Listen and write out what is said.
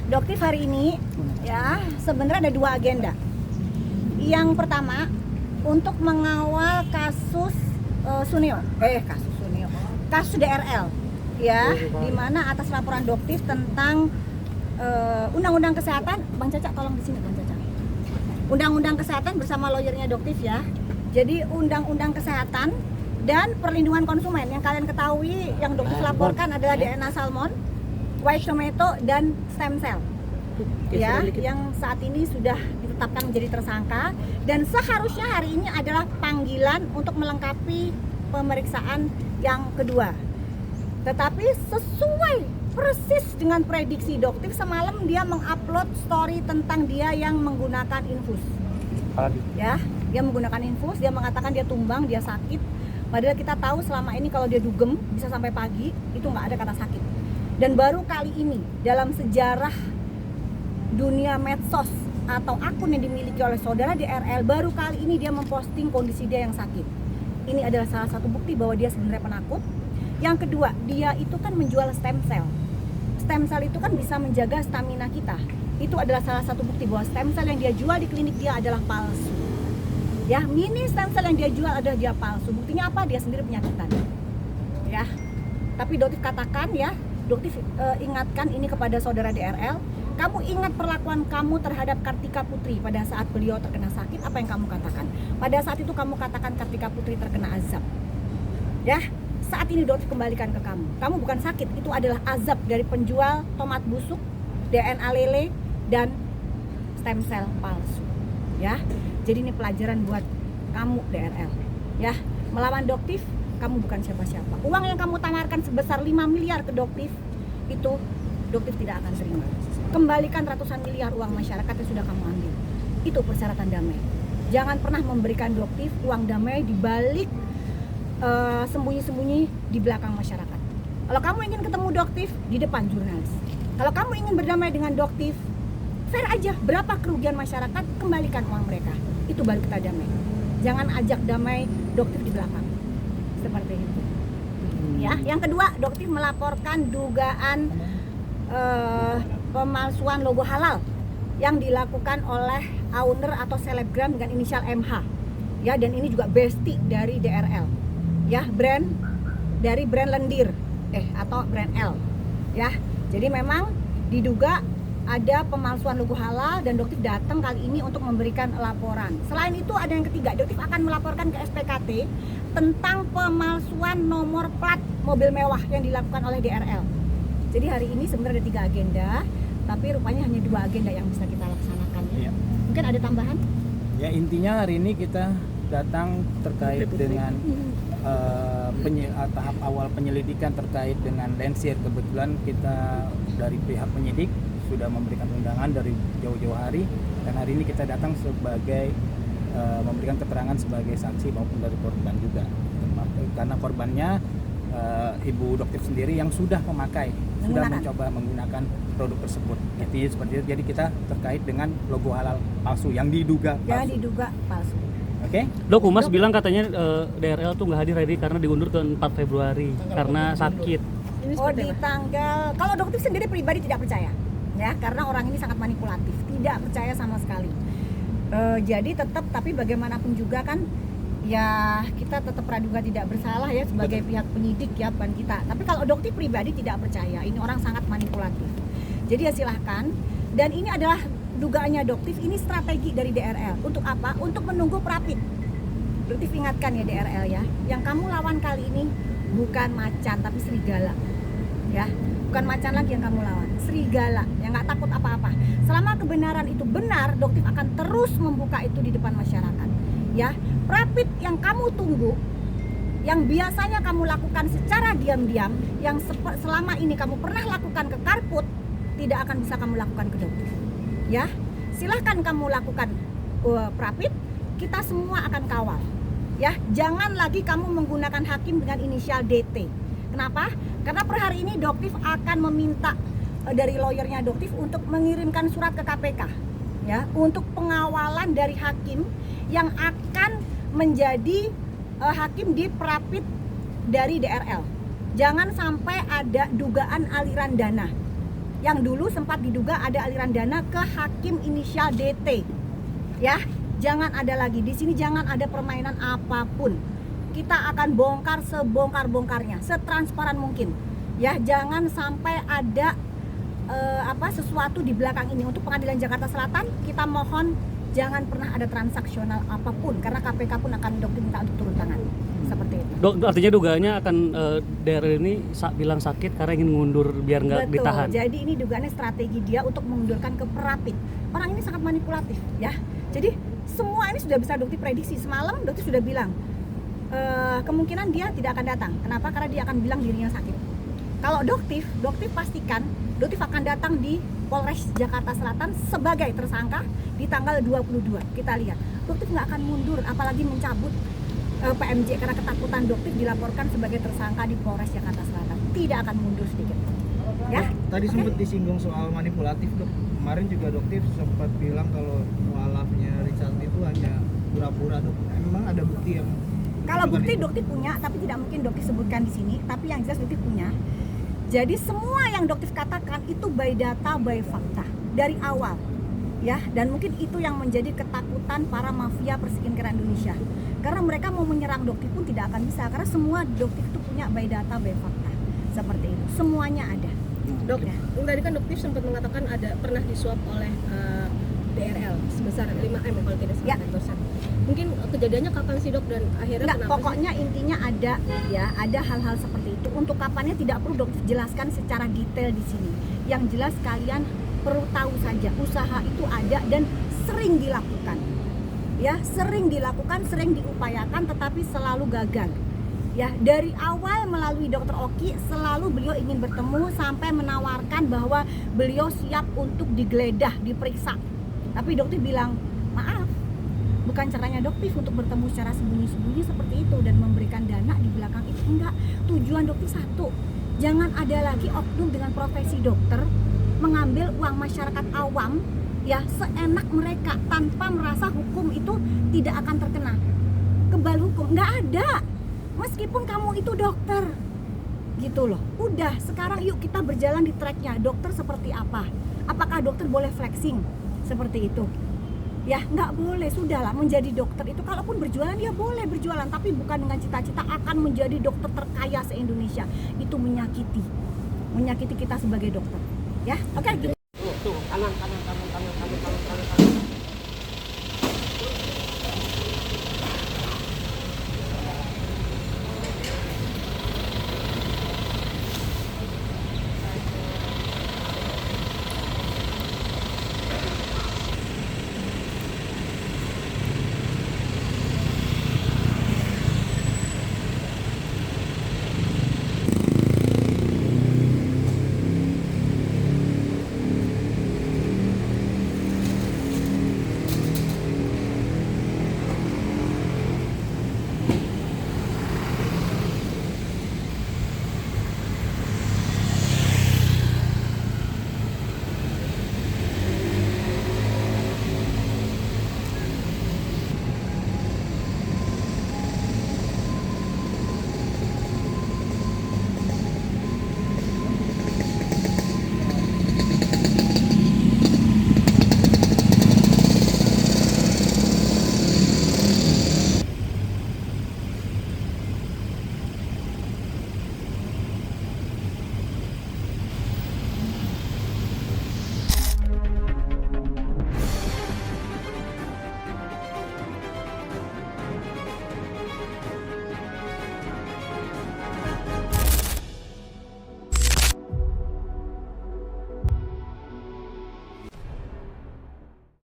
Doktif hari ini ya sebenarnya ada 2 agenda. Yang pertama untuk mengawal kasus kasus DRL ya, di mana atas laporan Doktif tentang Undang-Undang Kesehatan. Bang Caca tolong di sini Bang Caca. Undang-Undang Kesehatan bersama lawyernya Doktif ya. Jadi Undang-Undang Kesehatan dan Perlindungan Konsumen yang kalian ketahui yang Doktif laporkan adalah DNA salmon, white tomato dan stem cell. Ya, yang saat ini sudah ditetapkan menjadi tersangka dan seharusnya hari ini adalah panggilan untuk melengkapi pemeriksaan yang kedua. Tetapi sesuai persis dengan prediksi Doktif, semalam dia mengupload story tentang dia yang menggunakan infus. Ya, dia menggunakan infus, dia mengatakan dia tumbang, dia sakit. Padahal kita tahu selama ini kalau dia dugem bisa sampai pagi, itu nggak ada kata sakit. Dan baru kali ini dalam sejarah dunia medsos atau akun yang dimiliki oleh saudara DRL, baru kali ini dia memposting kondisi dia yang sakit. Ini adalah salah satu bukti bahwa dia sebenarnya penakut. Yang kedua, dia itu kan menjual stem cell. Stem cell itu kan bisa menjaga stamina kita. Itu adalah salah satu bukti bahwa stem cell yang dia jual di klinik dia adalah palsu. Ya, mini stem cell yang dia jual adalah dia palsu. Buktinya apa? Dia sendiri penyakitan. Ya. Tapi Doktif katakan ya, Doktif ingatkan ini kepada saudara DRL. Kamu ingat perlakuan kamu terhadap Kartika Putri pada saat beliau terkena sakit, apa yang kamu katakan? Pada saat itu kamu katakan Kartika Putri terkena azab. Ya, saat ini Doktif kembalikan ke kamu. Kamu bukan sakit, itu adalah azab dari penjual tomat busuk, DNA lele, dan stem cell palsu. Ya, jadi ini pelajaran buat kamu DRL. Ya, melawan Doktif, kamu bukan siapa-siapa. Uang yang kamu tawarkan sebesar 5 miliar ke Doktif, itu Doktif tidak akan terima. Kembalikan ratusan miliar uang masyarakat yang sudah kamu ambil. Itu persyaratan damai. Jangan pernah memberikan Doktif uang damai di balik sembunyi-sembunyi di belakang masyarakat. Kalau kamu ingin ketemu Doktif, di depan jurnalis. Kalau kamu ingin berdamai dengan Doktif, fair aja, berapa kerugian masyarakat, kembalikan uang mereka. Itu baru kita damai. Jangan ajak damai Doktif di belakang. Seperti itu. Ya, yang kedua, Doktif melaporkan dugaan pemalsuan logo halal yang dilakukan oleh owner atau selebgram dengan inisial MH. Ya, dan ini juga bestie dari DRL. Ya, brand dari brand lendir atau brand L. Ya. Jadi memang diduga ada pemalsuan logo halal dan Doktif datang kali ini untuk memberikan laporan. Selain itu ada yang ketiga, Doktif akan melaporkan ke SPKT tentang pemalsuan nomor plat mobil mewah yang dilakukan oleh DRL. Jadi hari ini sebenarnya ada 3 agenda, tapi rupanya hanya 2 agenda yang bisa kita laksanakan. Ya. Mungkin ada tambahan? Ya, intinya hari ini kita datang terkait dengan tahap awal penyelidikan terkait dengan Lensir. Kebetulan kita dari pihak penyidik sudah memberikan undangan dari jauh-jauh hari, dan hari ini kita datang sebagai memberikan keterangan sebagai saksi maupun dari korban juga, karena korbannya Ibu Doktif sendiri yang sudah sudah mencoba menggunakan produk tersebut. Jadi seperti itu. Jadi kita terkait dengan logo halal palsu yang diduga palsu. Oke? Dok, Humas bilang katanya DRL tuh nggak hadir hari ini karena diundur ke 4 Februari karena sakit. Oh, di tanggal, kalau Doktif sendiri pribadi tidak percaya, ya, karena orang ini sangat manipulatif, tidak percaya sama sekali. Jadi tetap, tapi bagaimanapun juga kan, ya kita tetap praduga tidak bersalah ya sebagai pihak penyidik ya, bukan kita. Tapi kalau Doktif pribadi tidak percaya, ini orang sangat manipulatif. Jadi ya silahkan. Dan ini adalah dugaannya Doktif, ini strategi dari DRL. Untuk apa? Untuk menunggu Prapit. Doktif ingatkan ya DRL ya, yang kamu lawan kali ini bukan macan tapi serigala. Ya, bukan macan lagi yang kamu lawan, serigala yang nggak takut apa-apa. Selama kebenaran itu benar, Doktif akan terus membuka itu di depan masyarakat. Ya, Prapit yang kamu tunggu, yang biasanya kamu lakukan secara diam-diam, yang selama ini kamu pernah lakukan ke Karput, tidak akan bisa kamu lakukan ke Doktif. Ya, silahkan kamu lakukan Prapit, kita semua akan kawal. Ya, jangan lagi kamu menggunakan hakim dengan inisial DT. Kenapa? Karena per hari ini Doktif akan meminta dari lawyernya Doktif untuk mengirimkan surat ke KPK, ya, untuk pengawalan dari hakim yang akan menjadi hakim di Prapit dari DRL. Jangan sampai ada dugaan aliran dana. yang dulu sempat diduga ada aliran dana ke hakim inisial DT. Ya, jangan ada lagi di sini, jangan ada permainan apapun. Kita akan bongkar sebongkar-bongkarnya, setransparan mungkin. Ya, jangan sampai ada sesuatu di belakang ini. Untuk Pengadilan Jakarta Selatan, kita mohon jangan pernah ada transaksional apapun, karena KPK pun akan minta untuk turun tangan. Seperti itu. Dok, artinya dugaannya akan DRL ini bilang sakit karena ingin mundur biar nggak ditahan. Jadi ini dugaannya strategi dia untuk mengundurkan ke Perapit. Orang ini sangat manipulatif, ya. Jadi semua ini sudah bisa Doktif prediksi. Semalam Doktif sudah bilang kemungkinan dia tidak akan datang. Kenapa? Karena dia akan bilang dirinya sakit. Kalau Doktif pastikan Doktif akan datang di Polres Jakarta Selatan sebagai tersangka di tanggal 22. Kita lihat, Doktif nggak akan mundur, apalagi mencabut PMJ karena ketakutan. Doktif dilaporkan sebagai tersangka di Polres Jakarta Selatan, tidak akan mundur sedikit. Ya. Tadi sempat disinggung soal manipulatif, Dok. Kemarin juga Doktif sempat bilang kalau mualafnya Richard itu hanya pura-pura, Dok. Memang ada bukti yang kalau bukti Doktif punya, tapi tidak mungkin Doktif sebutkan di sini, tapi yang jelas Doktif punya. Jadi semua yang Doktif katakan itu by data, by fakta dari awal. Ya, dan mungkin itu yang menjadi ketakutan para mafia perskincare Indonesia. Karena mereka mau menyerang Doktif pun tidak akan bisa, karena semua Doktif itu punya by data, by fakta. Seperti itu. Semuanya ada. Dok, Ya. tadi kan Doktif sempat mengatakan ada pernah disuap oleh DRL sebesar 5M kalau tidak salah. Ya. Mungkin kejadiannya kapan sih, Dok, dan akhirnya Enggak, kenapa pokoknya intinya ada ya, ada hal-hal seperti itu. Untuk kapannya tidak perlu Doktif jelaskan secara detail di sini. Yang jelas kalian perlu tahu saja usaha itu ada dan sering dilakukan. Ya, sering dilakukan, sering diupayakan, tetapi selalu gagal. Ya, dari awal melalui Dokter Oki selalu beliau ingin bertemu sampai menawarkan bahwa beliau siap untuk digeledah, diperiksa. Tapi Doktif bilang, maaf, bukan caranya Doktif untuk bertemu secara sembunyi-sembunyi seperti itu dan memberikan dana di belakang itu. Enggak, tujuan Doktif satu, jangan ada lagi oknum dengan profesi dokter mengambil uang masyarakat awam ya seenak mereka tanpa merasa hukum itu tidak akan terkena kebal hukum. Nggak ada, meskipun kamu itu dokter gitu loh. Udah, sekarang yuk kita berjalan di tracknya. Dokter seperti apa? Apakah dokter boleh flexing seperti itu? Ya nggak boleh, sudahlah. Menjadi dokter itu kalaupun berjualan ya boleh berjualan, tapi bukan dengan cita-cita akan menjadi dokter terkaya se-Indonesia. Itu menyakiti kita sebagai dokter. Ya, oke. tuh kanan